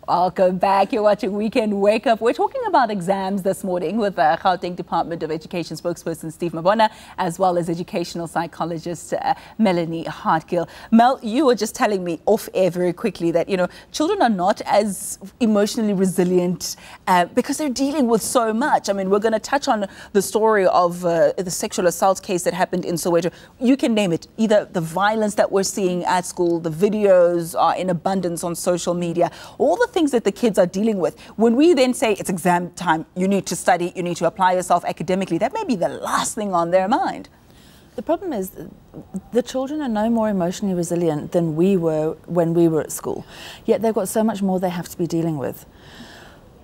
Welcome back. You're watching Weekend Wake Up. We're talking about exams this morning with the Gauteng Department of Education spokesperson Steve Mabona, as well as educational psychologist Melanie Hartgill. Mel, you were just telling me off air very quickly that, you know, children are not as emotionally resilient because they're dealing with so much. I mean, we're going to touch on the story of the sexual assault case that happened in Soweto. You can name it. Either the violence that we're seeing at school, the videos are in abundance on social media, all the things that the kids are dealing with. When we then say it's exam time, you need to study, you need to apply yourself academically, that may be the last thing on their mind. The problem is the children are no more emotionally resilient than we were when we were at school, yet they've got so much more they have to be dealing with.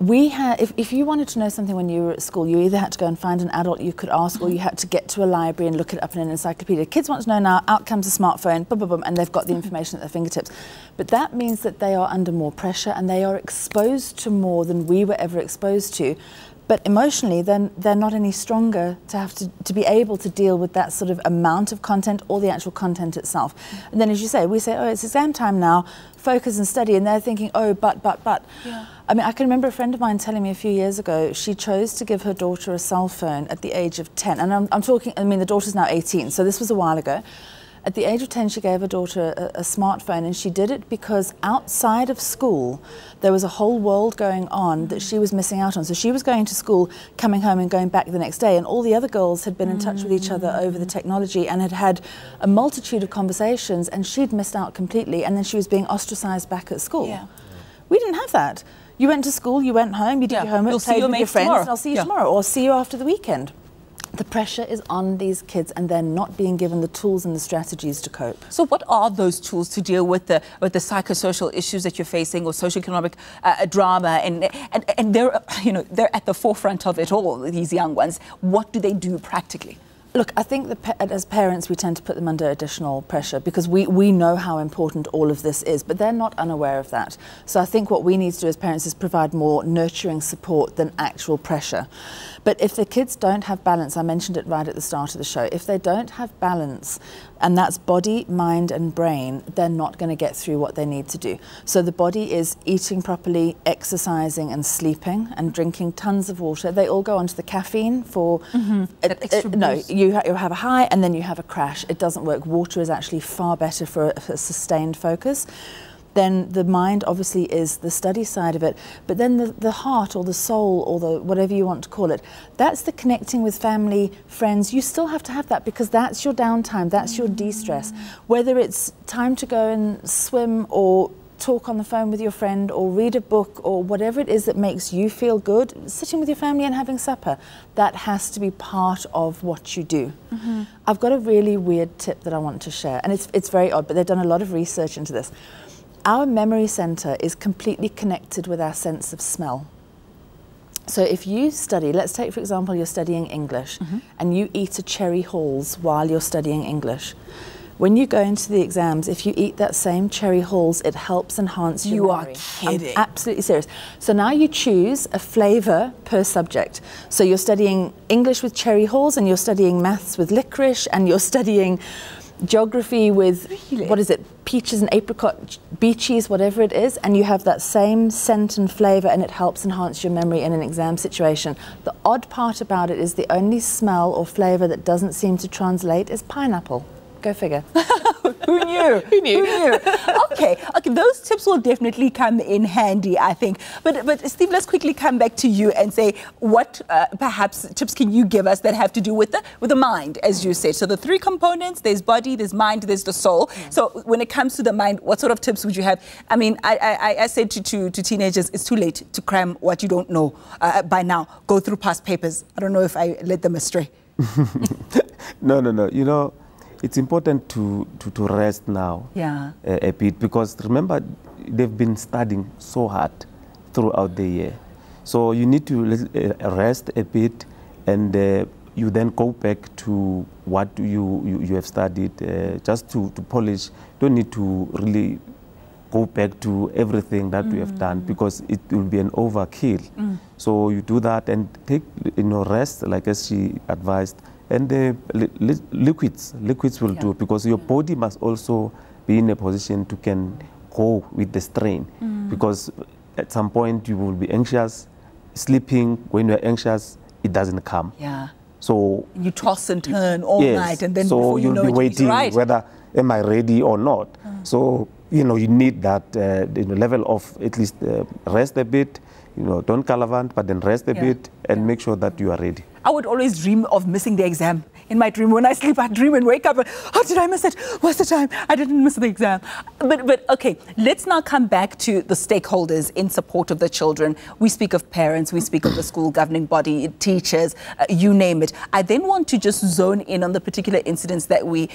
If you wanted to know something when you were at school, you either had to go and find an adult you could ask, or you had to get to a library and look it up in an encyclopedia. Kids want to know now, out comes a smartphone, boom, boom, boom, and they've got the information at their fingertips. But that means that they are under more pressure and they are exposed to more than we were ever exposed to. But emotionally, then they're not any stronger to have to be able to deal with that sort of amount of content or the actual content itself. And then, as you say, we say, oh, it's exam time now, focus and study, and they're thinking, oh, but. Yeah. I mean, I can remember a friend of mine telling me a few years ago, she chose to give her daughter a cell phone at the age of 10. And I'm talking, I mean, the daughter's now 18, so this was a while ago. At the age of 10, she gave her daughter a smartphone, and she did it because outside of school, there was a whole world going on that she was missing out on. So she was going to school, coming home and going back the next day, and all the other girls had been in touch with each other over the technology and had had a multitude of conversations, and she'd missed out completely, and then she was being ostracized back at school. Yeah. We didn't have that. You went to school, you went home, you did your homework, played with your friends, and I'll see you tomorrow, or see you after the weekend. The pressure is on these kids, and they're not being given the tools and the strategies to cope. So what are those tools to deal with the psychosocial issues that you're facing, or socioeconomic drama, and they're, you know, they're at the forefront of it all, these young ones. What do they do practically? Look, I think that as parents we tend to put them under additional pressure because we know how important all of this is, but they're not unaware of that. So I think what we need to do as parents is provide more nurturing support than actual pressure. But if the kids don't have balance, I mentioned it right at the start of the show, if they don't have balance, and that's body, mind and brain, they're not going to get through what they need to do. So the body is eating properly, exercising and sleeping and drinking tons of water. They all go onto the caffeine for... no, you have a high and then you have a crash. It doesn't work. Water is actually far better for a sustained focus. Then the mind obviously is the study side of it, but then the heart or the soul or the whatever you want to call it, that's the connecting with family, friends. You still have to have that because that's your downtime, that's your de-stress. Whether it's time to go and swim or talk on the phone with your friend or read a book or whatever it is that makes you feel good, sitting with your family and having supper, that has to be part of what you do. I've got a really weird tip that I want to share, and it's very odd, but they've done a lot of research into this. Our memory center is completely connected with our sense of smell. So if you study, let's take for example you're studying English and you eat a Cherry Halls while you're studying English. When you go into the exams, if you eat that same Cherry Halls, it helps enhance your memory. You are kidding. I'm absolutely serious. So now you choose a flavor per subject. So you're studying English with Cherry Halls, and you're studying maths with licorice, and you're studying geography with, what is it, peaches and apricot, beaches, whatever it is, and you have that same scent and flavour, and it helps enhance your memory in an exam situation. The odd part about it is the only smell or flavour that doesn't seem to translate is pineapple. Go figure. Who knew? Who knew? Okay, those tips will definitely come in handy, I think. But Steve, let's quickly come back to you and say what perhaps tips can you give us that have to do with the mind, as you said. So the three components: there's body, there's mind, there's the soul. So when it comes to the mind, what sort of tips would you have? I mean, I said to teenagers, it's too late to cram what you don't know by now. Go through past papers. I don't know if I led them astray. No. You know, it's important to rest now a bit, because remember, they've been studying so hard throughout the year. So you need to rest a bit, and you then go back to what you have studied, just to polish. Don't need to really go back to everything that we have done, because it will be an overkill. So you do that and take rest, like as she advised. And the liquids will do, because your body must also be in a position to can go with the strain, because at some point you will be anxious, sleeping. When you're anxious, it doesn't come. Yeah. So you toss and turn all yes, night, and then so before you you'll know be it, waiting right. whether am I ready or not. So you need that level of at least rest a bit. Don't galavant, but then rest a bit and make sure that you are ready. I would always dream of missing the exam. In my dream, when I sleep, I dream and wake up. Oh, did I miss it? What's the time? I didn't miss the exam. But okay, let's now come back to the stakeholders in support of the children. We speak of parents, we speak of the school governing body, teachers, you name it. I then want to just zone in on the particular incidents that we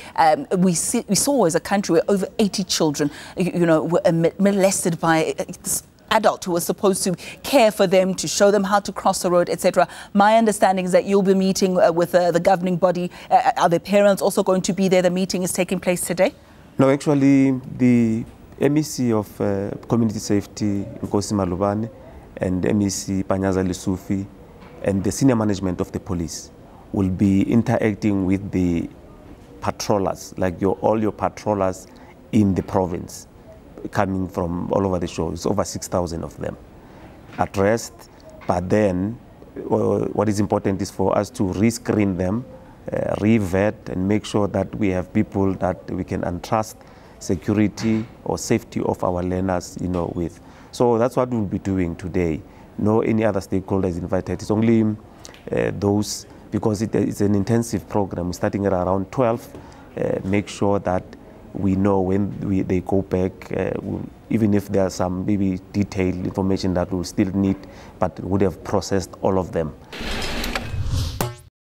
saw as a country where over 80 children, were molested by this adult who was supposed to care for them, to show them how to cross the road, etc. My understanding is that you'll be meeting with the governing body. Are the parents also going to be there? The meeting is taking place today? No, actually, the MEC of Community Safety, Nkosi Malubane, and MEC Panyaza Lesufi, and the senior management of the police will be interacting with the patrollers, like all your patrollers in the province, coming from all over the show. It's over 6,000 of them at rest. But then what is important is for us to rescreen them, re-vet, and make sure that we have people that we can entrust security or safety of our learners, with. So that's what we'll be doing today. No any other stakeholders invited. It's only those, because it's an intensive program. We're starting at around 12. Make sure that we know when they go back, even if there are some maybe detailed information that we'll still need, but would have processed all of them.